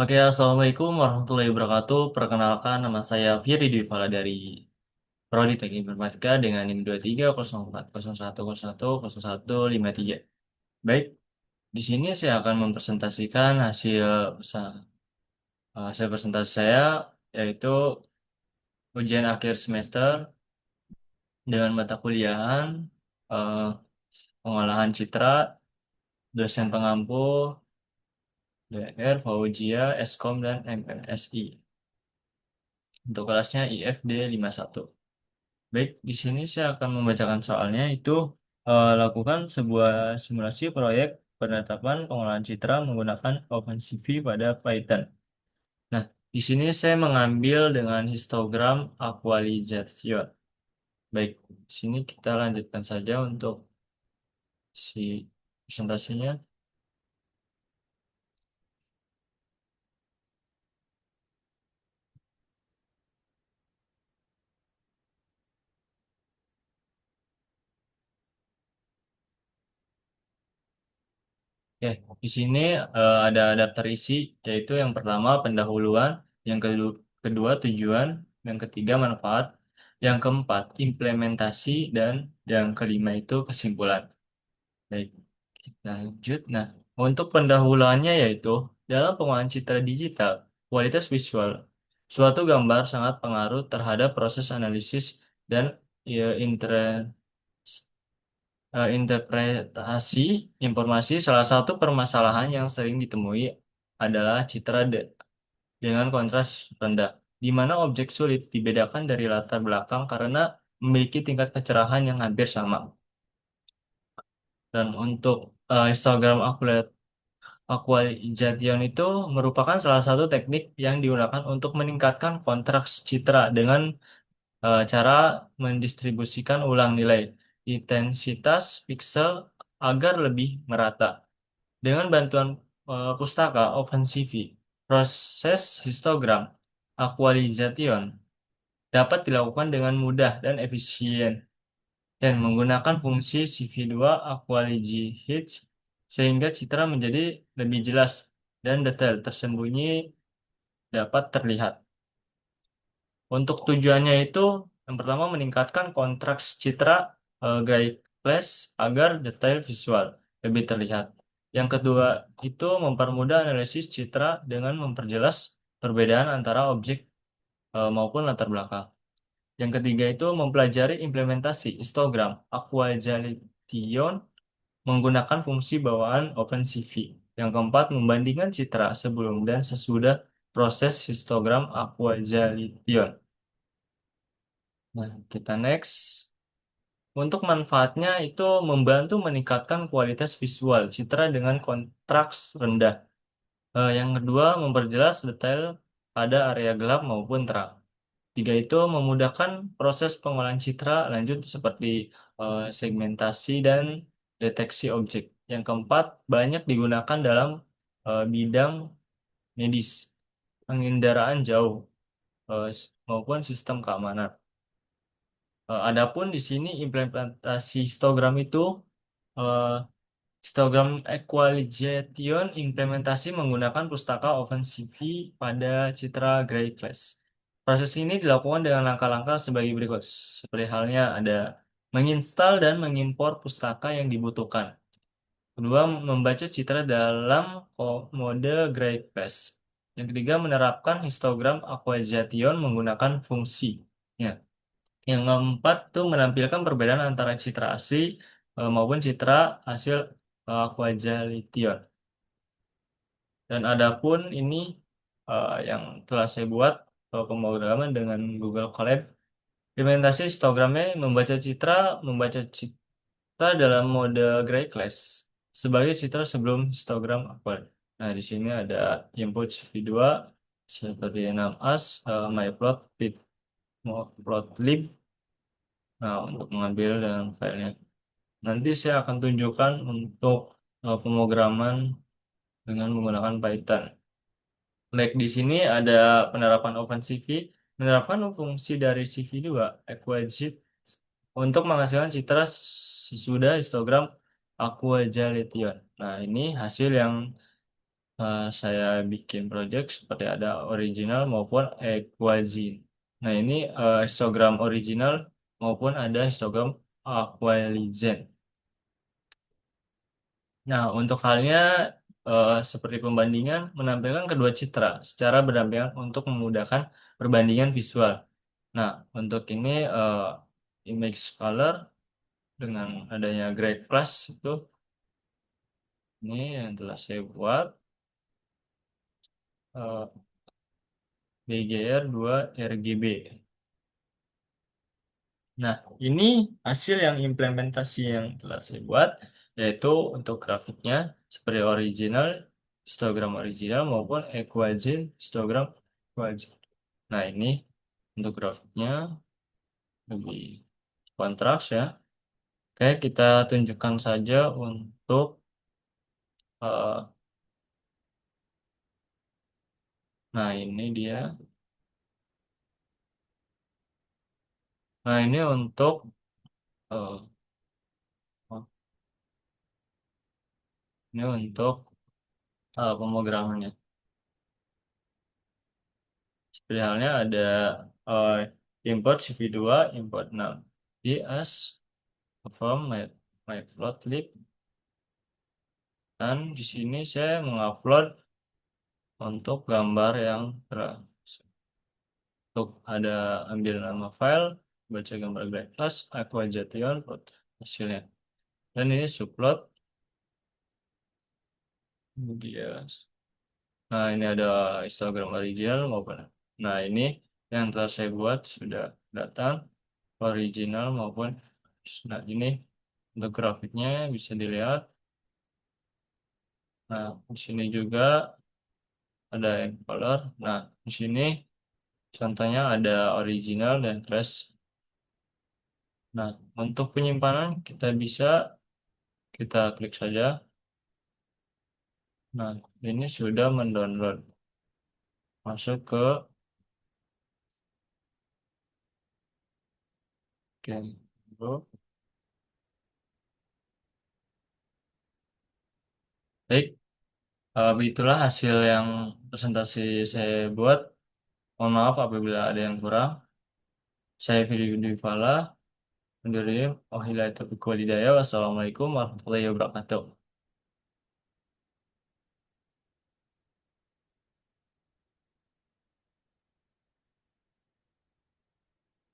Oke, Assalamualaikum warahmatullahi wabarakatuh. Perkenalkan, nama saya Firly Dwifala dari Prodi Teknik Informatika dengan NIM 230401010153. Baik, di sini saya akan mempresentasikan hasil presentasi saya, yaitu ujian akhir semester dengan mata kuliahan, eh, pengolahan citra, dosen pengampu, DR, Fauzia, Eskom, dan MPSI. Untuk kelasnya IFD 51. Baik, di sini saya akan membacakan soalnya itu lakukan sebuah simulasi proyek penetapan pengolahan citra menggunakan OpenCV pada Python. Nah, di sini saya mengambil dengan histogram equalization. Baik, di sini kita lanjutkan saja untuk si presentasinya. Oke, di sini ada daftar isi, yaitu yang pertama pendahuluan, yang kedua tujuan, yang ketiga manfaat, yang keempat implementasi, dan yang kelima itu kesimpulan. Baik, kita lanjut. Nah, untuk pendahuluannya yaitu dalam pengolahan citra digital, kualitas visual, suatu gambar sangat pengaruh terhadap proses analisis dan ya, interpretasi informasi. Salah satu permasalahan yang sering ditemui adalah dengan kontras rendah, di mana objek sulit dibedakan dari latar belakang karena memiliki tingkat kecerahan yang hampir sama. Dan untuk histogram Aqualigation itu merupakan salah satu teknik yang digunakan untuk meningkatkan kontras citra dengan cara mendistribusikan ulang nilai intensitas piksel agar lebih merata. Dengan bantuan pustaka OpenCV, proses histogram equalization dapat dilakukan dengan mudah dan efisien dan menggunakan fungsi CV2 equalizate sehingga citra menjadi lebih jelas dan detail tersembunyi dapat terlihat. Untuk tujuannya itu yang pertama meningkatkan kontras citra guideless agar detail visual lebih terlihat. Yang kedua itu mempermudah analisis citra dengan memperjelas perbedaan antara objek maupun latar belakang. Yang ketiga itu mempelajari implementasi histogram Aquajalation menggunakan fungsi bawaan OpenCV. Yang keempat, membandingkan citra sebelum dan sesudah proses histogram Aquajalation. Nah, kita next. Untuk manfaatnya itu membantu meningkatkan kualitas visual citra dengan kontras rendah. Yang kedua, memperjelas detail pada area gelap maupun terang. Tiga itu memudahkan proses pengolahan citra lanjut seperti segmentasi dan deteksi objek. Yang keempat, banyak digunakan dalam bidang medis, penginderaan jauh, maupun sistem keamanan. Adapun di sini implementasi histogram itu eh, histogram equalization implementasi menggunakan pustaka OpenCV pada citra Gray Class. Proses ini dilakukan dengan langkah-langkah sebagai berikut. Seperti halnya ada menginstal dan mengimpor pustaka yang dibutuhkan. Kedua, membaca citra dalam mode Gray Class. Yang ketiga, menerapkan histogram Aquajalation menggunakan fungsi. Ya. Yang keempat tuh menampilkan perbedaan antara citra asli maupun citra hasil Aquajalation. Dan adapun ini yang telah saya buat pemrograman dengan Google Colab. Implementasi histogramnya membaca citra dalam mode gray class sebagai citra sebelum histogram Aqua. Nah, di sini ada input CV2 seperti 6as, myplotly, plotly. Nah, untuk mengambil dengan filenya. Nanti saya akan tunjukkan untuk pemrograman dengan menggunakan Python. Like di sini ada penerapan OpenCV, menerapkan fungsi dari CV2, Aquajet, untuk menghasilkan citra sesudah histogram Aquajalation. Nah, ini hasil yang saya bikin project seperti ada original maupun Aquagene. Nah, ini histogram original maupun ada histogram Aqualizen. Nah, untuk halnya seperti pembandingan menampilkan kedua citra secara berdampingan untuk memudahkan perbandingan visual. Nah, untuk ini image color dengan adanya grade class itu ini yang telah saya buat BGR 2 RGB. Nah, ini hasil yang implementasi yang telah saya buat, yaitu untuk grafiknya seperti original, histogram original maupun Equagene, histogram Equagene. Nah, ini untuk grafiknya lebih kontras ya. Oke, kita tunjukkan saja untuk eh, nah ini dia. Nah, ini untuk eh, ini untuk pemrogramannya. Seperti halnya ada eh, import CV2, import 6. As from matplotlib, dan di sini saya mengupload untuk gambar yang untuk ada ambil nama file, baca gambar black class, Aquajation, hasilnya. Dan ini subplot dia. Nah, ini ada Instagram original maupun. Nah, ini yang telah saya buat sudah datang original maupun. Nah, ini untuk grafiknya bisa dilihat. Nah, di sini juga ada yang color. Nah, di sini contohnya ada original dan trash. Nah, untuk penyimpanan kita klik saja. Nah, ini sudah mendownload. Masuk ke Canva. Baik, itulah hasil yang presentasi saya buat. Mohon maaf apabila ada yang kurang. Saya Fidi Difala, undur diri. Wabillahi taufiq walhidayah. Wassalamualaikum warahmatullahi wabarakatuh.